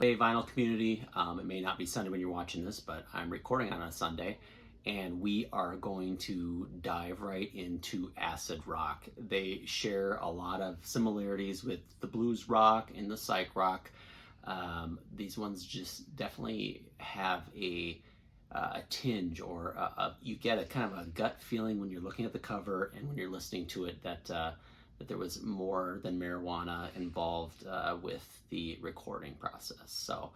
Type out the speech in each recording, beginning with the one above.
Hey, vinyl community. It may not be Sunday when you're watching this, but I'm recording on a Sunday, and we are going to dive right into acid rock. They share a lot of similarities with the blues rock and the psych rock. These ones just definitely have a tinge, or you get a kind of a gut feeling when you're looking at the cover and when you're listening to it that there was more than marijuana involved with the recording process. So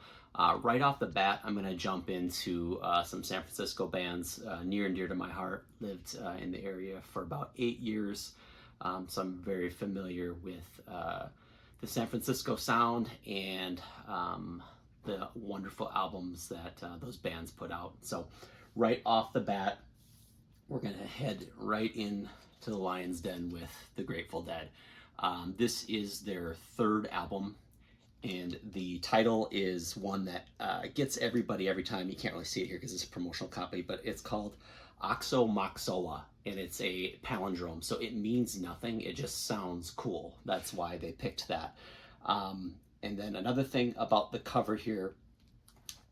right off the bat, I'm going to jump into some San Francisco bands near and dear to my heart. Lived in the area for about 8 years, so I'm very familiar with the San Francisco sound and the wonderful albums that those bands put out. So right off the bat, we're going to head right in to the lion's den with the Grateful Dead. This is their third album, and the title is one that gets everybody every time. You can't really see it here because it's a promotional copy, but it's called Oxomoxoa, and it's a palindrome, so it means nothing. It just sounds cool. That's why they picked that. And then another thing about the cover here,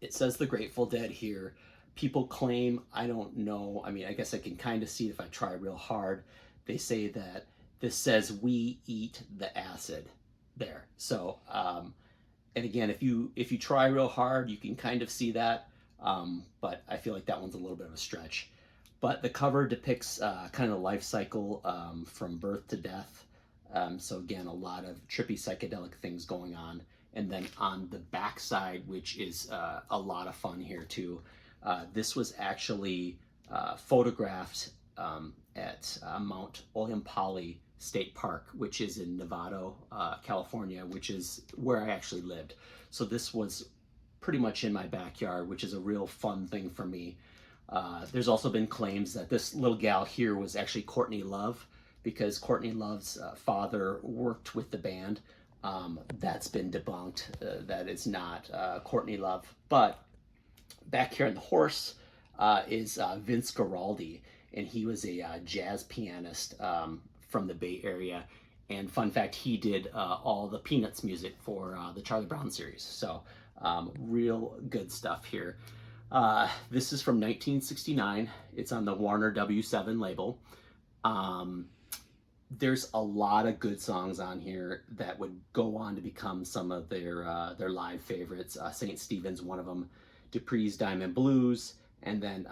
it says the Grateful Dead here. People claim, I don't know, I mean, I guess I can kind of see it if I try real hard. They say that this says we eat the acid there. So, and again, if you try real hard, you can kind of see that, but I feel like that one's a little bit of a stretch. But the cover depicts kind of the life cycle from birth to death. So again, a lot of trippy psychedelic things going on. And then on the back side, which is a lot of fun here too, this was actually photographed at Mount Olympali State Park, which is in Novato, California, which is where I actually lived. So this was pretty much in my backyard, which is a real fun thing for me. There's also been claims that this little gal here was actually Courtney Love, because Courtney Love's father worked with the band. That's been debunked. That is not Courtney Love. But back here on the horse is Vince Guaraldi, and he was a jazz pianist from the Bay Area. And fun fact, he did all the Peanuts music for the Charlie Brown series. So real good stuff here. This is from 1969. It's on the Warner W7 label. There's a lot of good songs on here that would go on to become some of their live favorites. St. Stephen's, one of them. Dupree's Diamond Blues, and then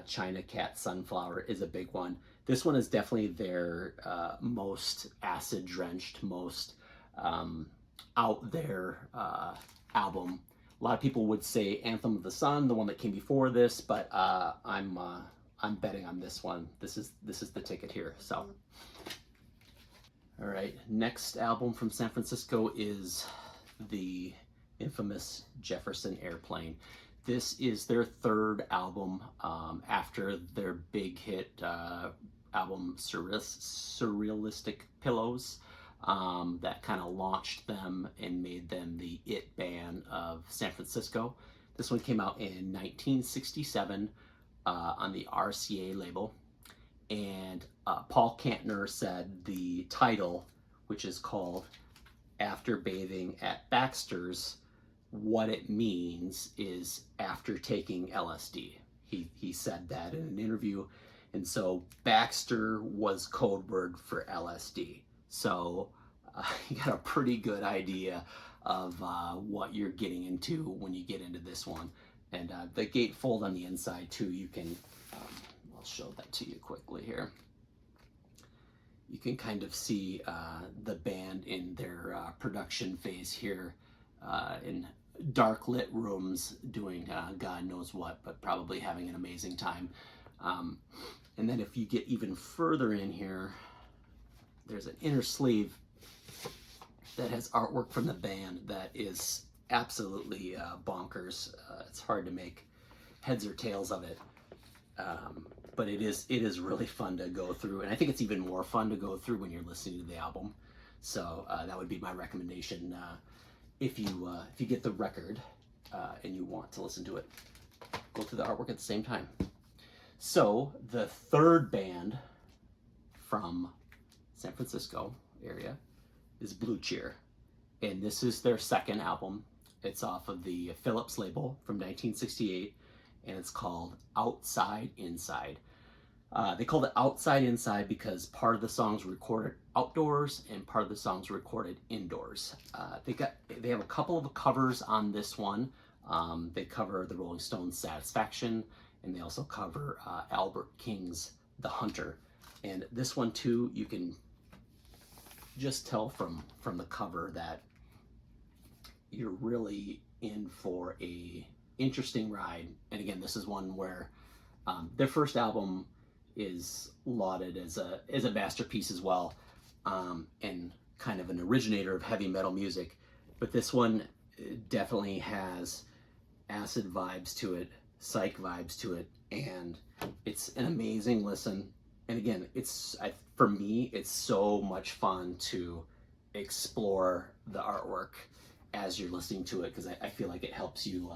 China Cat Sunflower is a big one. This one is definitely their most acid-drenched, most out there album. A lot of people would say Anthem of the Sun, the one that came before this, but I'm betting on this one. This is the ticket here. So, all right, next album from San Francisco is the infamous Jefferson Airplane. This is their third album after their big hit album Surrealistic Pillows, that kind of launched them and made them the it band of San Francisco. This one came out in 1967 on the RCA label. And Paul Kantner said the title, which is called After Bathing at Baxter's, what it means is after taking LSD. He said that in an interview. And so Baxter was code word for LSD. So you got a pretty good idea of what you're getting into when you get into this one. And the gatefold on the inside too, you can, I'll show that to you quickly here. You can kind of see the band in their production phase here in dark lit rooms doing God knows what, but probably having an amazing time. And then if you get even further in here, there's an inner sleeve that has artwork from the band that is absolutely bonkers. It's hard to make heads or tails of it. But it is really fun to go through, and I think it's even more fun to go through when you're listening to the album. So that would be my recommendation if you get the record and you want to listen to it. Go through the artwork at the same time. So the third band from San Francisco area is Blue Cheer, and this is their second album. It's off of the Phillips label from 1968, and it's called Outside Inside. They called it Outside Inside because part of the songs were recorded outdoors and part of the songs were recorded indoors. They have a couple of covers on this one. They cover the Rolling Stones' Satisfaction, and they also cover Albert King's The Hunter. And this one too, you can just tell from the cover that you're really in for a interesting ride. And again, this is one where their first album is lauded as a masterpiece as well, and kind of an originator of heavy metal music. But this one definitely has acid vibes to it, psych vibes to it, and it's an amazing listen. And again, for me, it's so much fun to explore the artwork as you're listening to it, because I feel like it helps you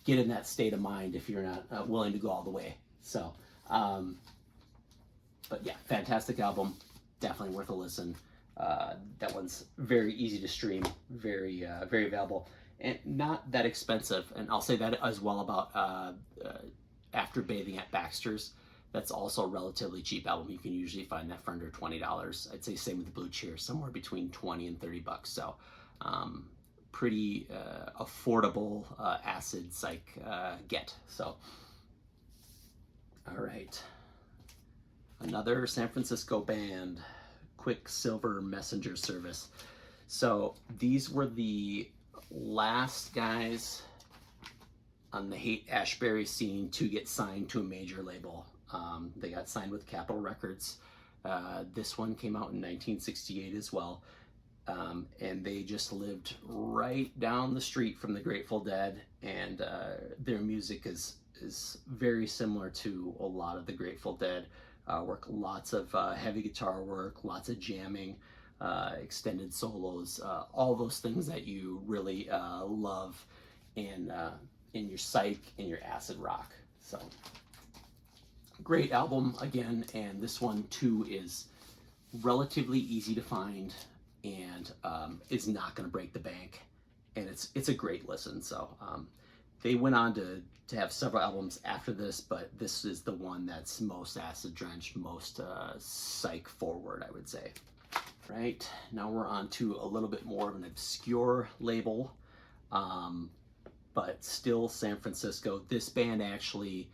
get in that state of mind if you're not willing to go all the way. So, but yeah, fantastic album, definitely worth a listen. That one's very easy to stream, very available, and not that expensive. And I'll say that as well about After Bathing at Baxter's. That's also a relatively cheap album. You can usually find that for under $20. I'd say same with the Blue Cheer, somewhere between 20 and 30 bucks. So pretty affordable acid psych get. So, all right. Another San Francisco band, Quicksilver Messenger Service. So these were the last guys on the Haight-Ashbury scene to get signed to a major label. They got signed with Capitol Records. This one came out in 1968 as well. And they just lived right down the street from the Grateful Dead, and their music is very similar to a lot of the Grateful Dead work. Lots of heavy guitar work, lots of jamming, extended solos, all those things that you really love in your psych, in your acid rock. So great album again, and this one too is relatively easy to find, and is not going to break the bank, and it's a great listen. So they went on to have several albums after this, but this is the one that's most acid drenched, most psych forward, I would say. Right, now we're on to a little bit more of an obscure label, but still San Francisco. This band actually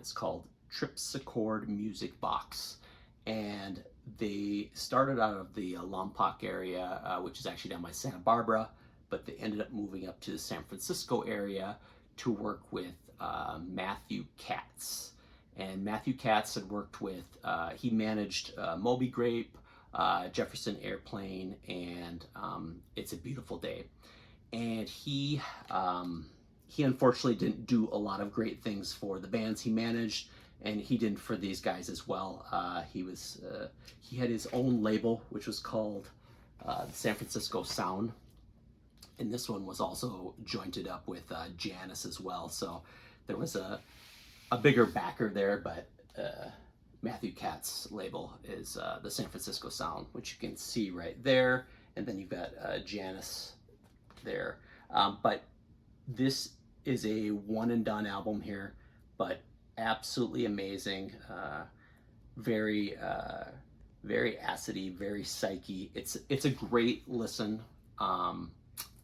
is called Tripsichord Music Box, and they started out of the Lompoc area, which is actually down by Santa Barbara, but they ended up moving up to the San Francisco area to work with Matthew Katz. And Matthew Katz had worked with, he managed Moby Grape, Jefferson Airplane, and It's a Beautiful Day. And he unfortunately didn't do a lot of great things for the bands he managed, and he didn't for these guys as well. He had his own label, which was called the San Francisco Sound, and this one was also jointed up with Janus as well. So there was a bigger backer there, but Matthew Katz's label is the San Francisco Sound, which you can see right there, and then you've got Janus there. But this is a one and done album here, but absolutely amazing. Very acidy, very psyche. It's a great listen.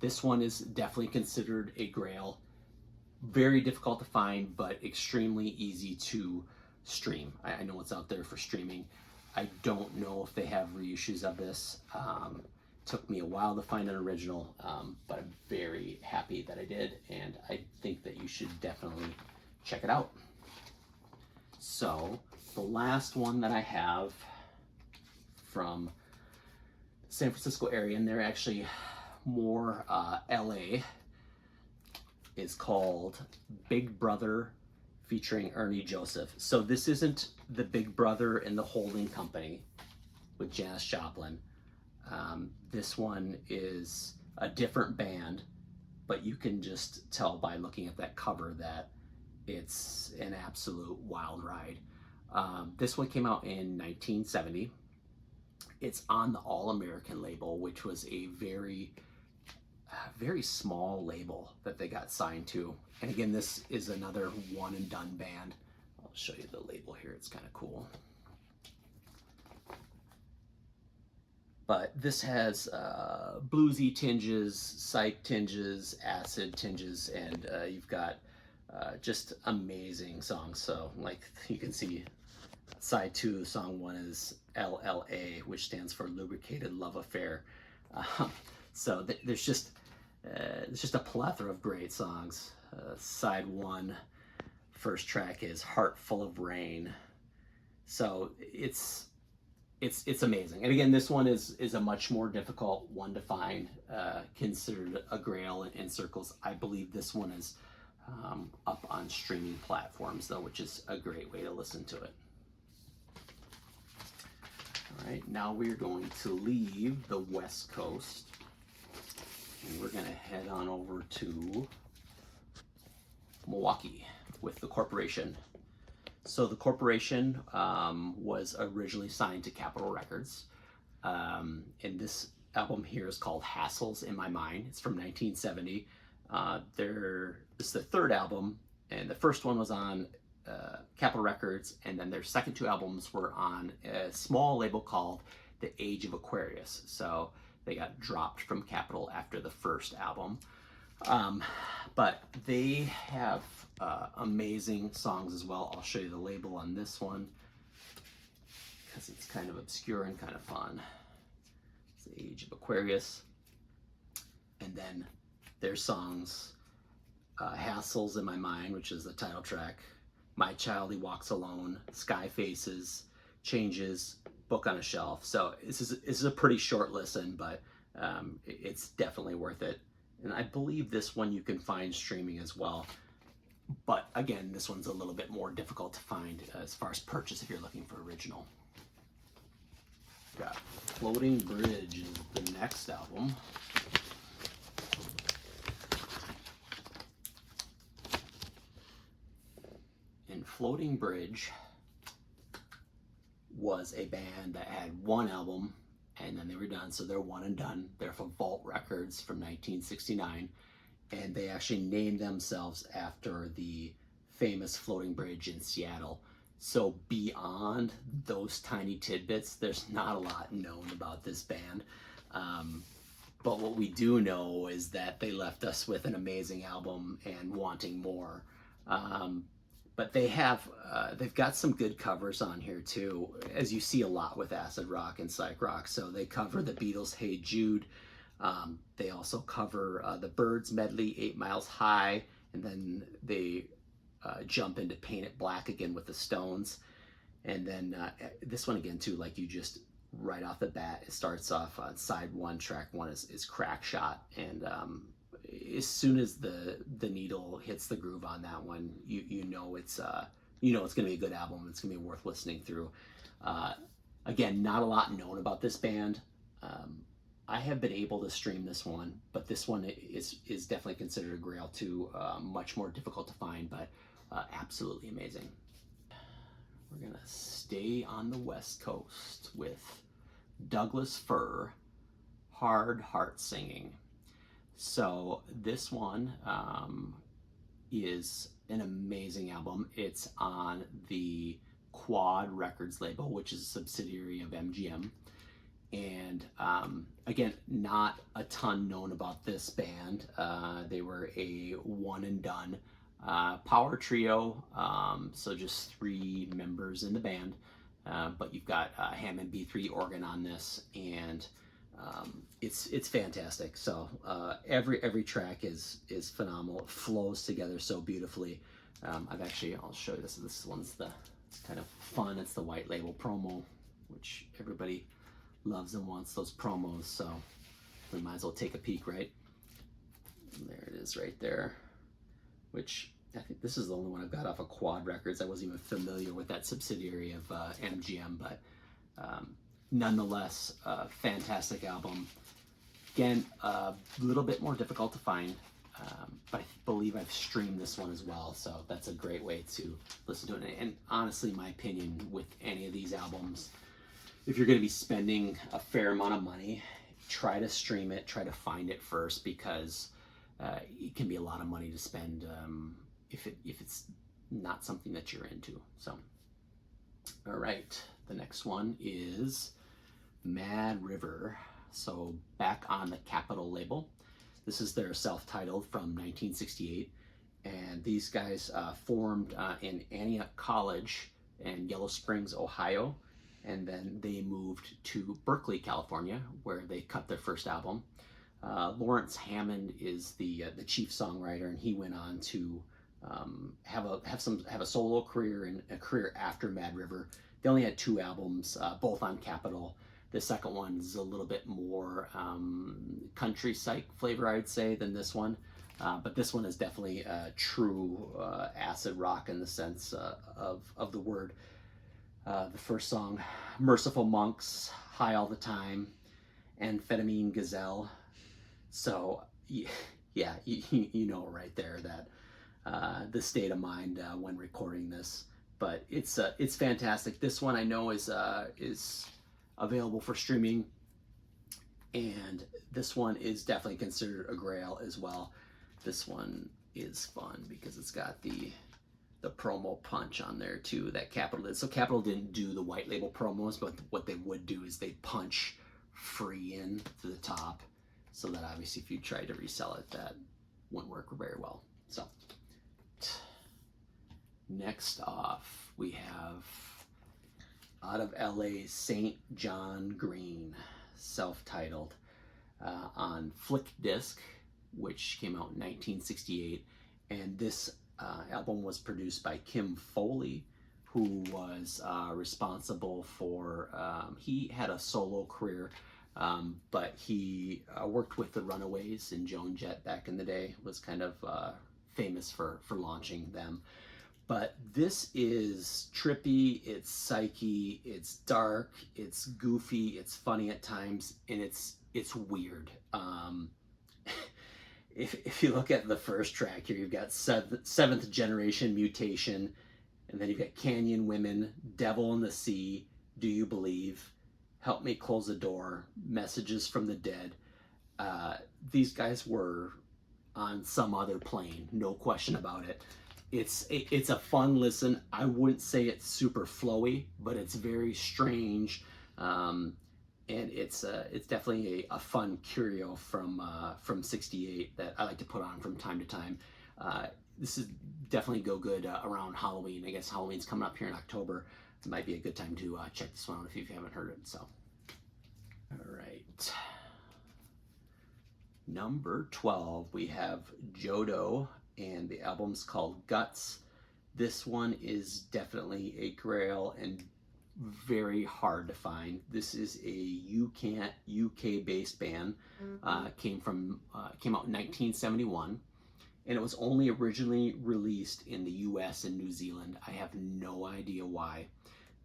This one is definitely considered a grail. Very difficult to find, but extremely easy to stream. I know it's out there for streaming. I don't know if they have reissues of this. Took me a while to find an original, but I'm very happy that I did, and I think that you should definitely check it out. So the last one that I have from San Francisco area, and they're actually more LA, is called Big Brother featuring Ernie Joseph. So this isn't the Big Brother and the Holding Company with Janis Joplin. This one is a different band, but you can just tell by looking at that cover that it's an absolute wild ride. This one came out in 1970. It's on the All American label, which was a very very small label that they got signed to. And again, this is another one and done band. I'll show you the label here. It's kind of cool. But this has bluesy tinges, psych tinges, acid tinges, and you've got just amazing songs. So like you can see, side 2, song 1 is LLA, which stands for Lubricated Love Affair. So there's just a plethora of great songs. Side 1, first track is Heart Full of Rain. So it's amazing. And again, this one is a much more difficult one to find, considered a grail in circles. I believe this one is up on streaming platforms though, which is a great way to listen to it. All right, now we're going to leave the West Coast and we're going to head on over to Milwaukee with the Corporation. So the Corporation was originally signed to Capitol Records, and this album here is called Hassles in My Mind. It's from 1970. This is the third album, and the first one was on Capitol Records, and then their second 2 albums were on a small label called The Age of Aquarius. So they got dropped from Capitol after the first album. But they have amazing songs as well. I'll show you the label on this one because it's kind of obscure and kind of fun. It's The Age of Aquarius. And then their songs, Hassles in My Mind, which is the title track, My Child He Walks Alone, Sky Faces, Changes, Book on a Shelf. So this is a pretty short listen, but it's definitely worth it. And I believe this one you can find streaming as well. But again, this one's a little bit more difficult to find as far as purchase if you're looking for original. Got Floating Bridge is the next album. And Floating Bridge was a band that had one album and then they were done, so they're one and done. They're from Vault Records from 1969, and they actually named themselves after the famous floating bridge in Seattle. So beyond those tiny tidbits, there's not a lot known about this band. But what we do know is that they left us with an amazing album and wanting more. But they've got some good covers on here too, as you see a lot with acid rock and psych rock. So they cover the Beatles' Hey Jude. They also cover the Byrds medley, 8 Miles High, and then they jump into Paint It Black again with the Stones. And then this one again too, like you just right off the bat, it starts off on side 1, track 1 is Crack Shot, and as soon as the needle hits the groove on that one, you know it's going to be a good album. It's going to be worth listening through. Again, not a lot known about this band. I have been able to stream this one, but this one is definitely considered a grail too. Much more difficult to find, but absolutely amazing. We're gonna stay on the West Coast with Douglas Fir, Hard Heart Singing. So this one is an amazing album. It's on the Quad Records label, which is a subsidiary of MGM. And again, not a ton known about this band. They were a one and done power trio, so just 3 members in the band. But you've got Hammond B3 organ on this, and it's fantastic. So every track is phenomenal. It flows together so beautifully. I'll show you this. This one's the kind of fun. It's the white label promo, which everybody loves and wants those promos. So we might as well take a peek, right? And there it is right there, which I think this is the only one I've got off of Quad Records. I wasn't even familiar with that subsidiary of MGM, but nonetheless, fantastic album. Again, a little bit more difficult to find, but I believe I've streamed this one as well, so that's a great way to listen to it. And honestly, my opinion with any of these albums, if you're going to be spending a fair amount of money, try to stream it, try to find it first, because it can be a lot of money to spend if it's not something that you're into. So, all right, the next one is Mad River. So back on the Capitol label. This is their self-titled from 1968, and these guys formed in Antioch College in Yellow Springs, Ohio, and then they moved to Berkeley, California, where they cut their first album. Lawrence Hammond is the chief songwriter, and he went on to have a solo career and a career after Mad River. They only had 2 albums, both on Capitol. The second one is a little bit more country psych flavor, I'd say, than this one. But this one is definitely a true acid rock in the sense of the word. The first song, Merciful Monks, High All the Time, Amphetamine Gazelle. So, yeah, you know right there that the state of mind when recording this. But it's fantastic. This one I know is available for streaming, and this one is definitely considered a grail as well. This one is fun because it's got the promo punch on there too that Capitol did. So Capitol didn't do the white label promos, but what they would do is they punch free in to the top, so that obviously if you tried to resell it, that wouldn't work very well. So next off, we have out of LA, St. John Green, self-titled, on Flick Disc, which came out in 1968. And this album was produced by Kim Foley, who was responsible for, he had a solo career, but he worked with the Runaways and Joan Jett back in the day, was kind of famous for launching them. But this is trippy, it's psyche, it's dark, it's goofy, it's funny at times, and it's weird. If you look at the first track here, you've got Seventh Generation Mutation, and then you've got Canyon Women, Devil in the Sea, Do You Believe, Help Me Close the Door, Messages from the Dead. These guys were on some other plane, no question about it. It's a fun listen. I wouldn't say it's super flowy, but it's very strange, and it's definitely a fun curio from '68 that I like to put on from time to time. This is definitely go good around Halloween. I guess Halloween's coming up here in October. It might be a good time to check this one out if you haven't heard it. So, all right. Number 12, we have Jodo, and the album's called Guts. This one is definitely a grail and very hard to find. This is a UK-based band. Came out in 1971, and it was only originally released in the US and New Zealand. I have no idea why.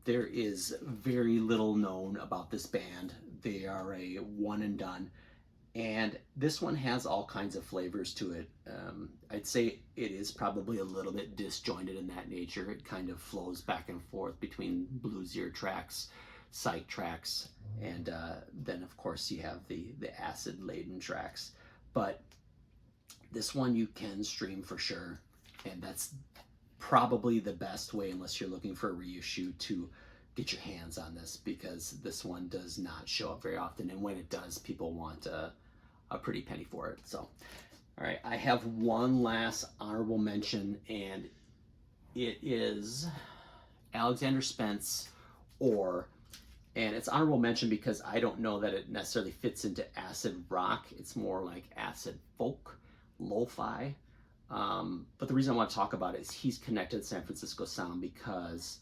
There is very little known about this band. They are a one and done. And this one has all kinds of flavors to it. I'd say it is probably a little bit disjointed in that nature. It kind of flows back and forth between bluesier tracks, psych tracks, and then of course you have the acid-laden tracks. But this one you can stream for sure, and that's probably the best way, unless you're looking for a reissue, to get your hands on this, because this one does not show up very often, and when it does, people want a pretty penny for it. So, all right, I have one last honorable mention, and it is Alexander Spence, and it's honorable mention because I don't know that it necessarily fits into acid rock. It's more like acid folk, lo-fi. But the reason I want to talk about it is he's connected to San Francisco sound because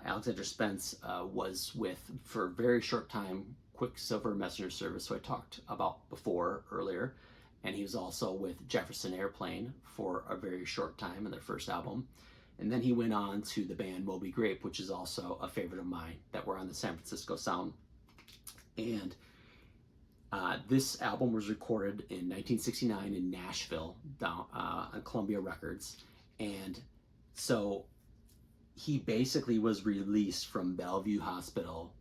Alexander Spence was with, for a very short time, Quicksilver Messenger Service, who I talked about earlier, and he was also with Jefferson Airplane for a very short time in their first album. And then he went on to the band Moby Grape, which is also a favorite of mine, that were on the San Francisco sound. And this album was recorded in 1969 in Nashville, down on Columbia Records. And so he basically was released from Bellevue Hospital,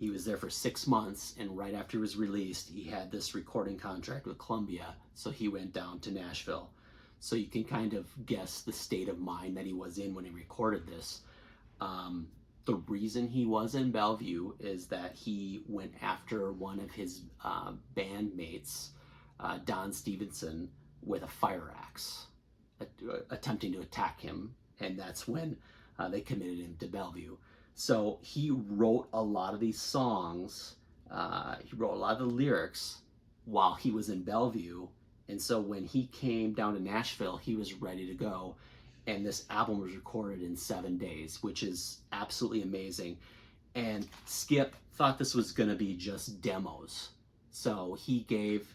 He was there for 6 months, and right after he was released, he had this recording contract with Columbia, so he went down to Nashville. So you can kind of guess the state of mind that he was in when he recorded this. The reason he was in Bellevue is that he went after one of his bandmates, Don Stevenson, with a fire axe, attempting to attack him, and that's when they committed him to Bellevue. So he wrote a lot of these songs, he wrote a lot of the lyrics while he was in Bellevue, and so when he came down to Nashville, he was ready to go. And this album was recorded in 7 days, which is absolutely amazing. And Skip thought this was going to be just demos. So he gave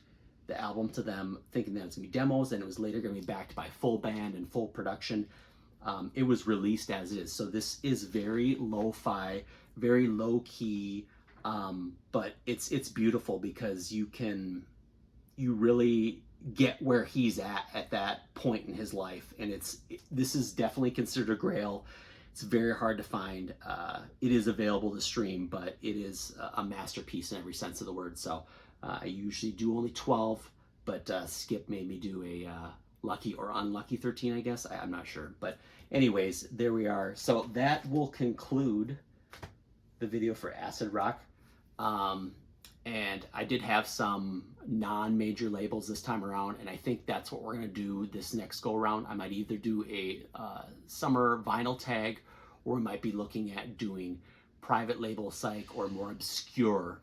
the album to them thinking that it was going to be demos, and it was later going to be backed by full band and full production. It was released as is. So this is very lo-fi, very low-key, but it's beautiful because you really get where he's at that point in his life, and this is definitely considered a grail. It's very hard to find. It is available to stream, but it is a masterpiece in every sense of the word. So I usually do only 12, but Skip made me do a lucky or unlucky 13, I guess. I'm not sure, but anyways, there we are. So that will conclude the video for Acid Rock. And I did have some non-major labels this time around, and I think that's what we're going to do this next go around. I might either do a summer vinyl tag, or we might be looking at doing private label Psych or more obscure,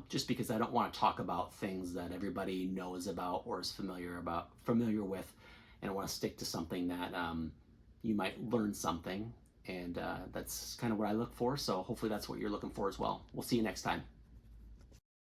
just because I don't want to talk about things that everybody knows about or is familiar with, and I want to stick to something that you might learn something, and that's kind of what I look for. So hopefully that's what you're looking for as well. We'll see you next time.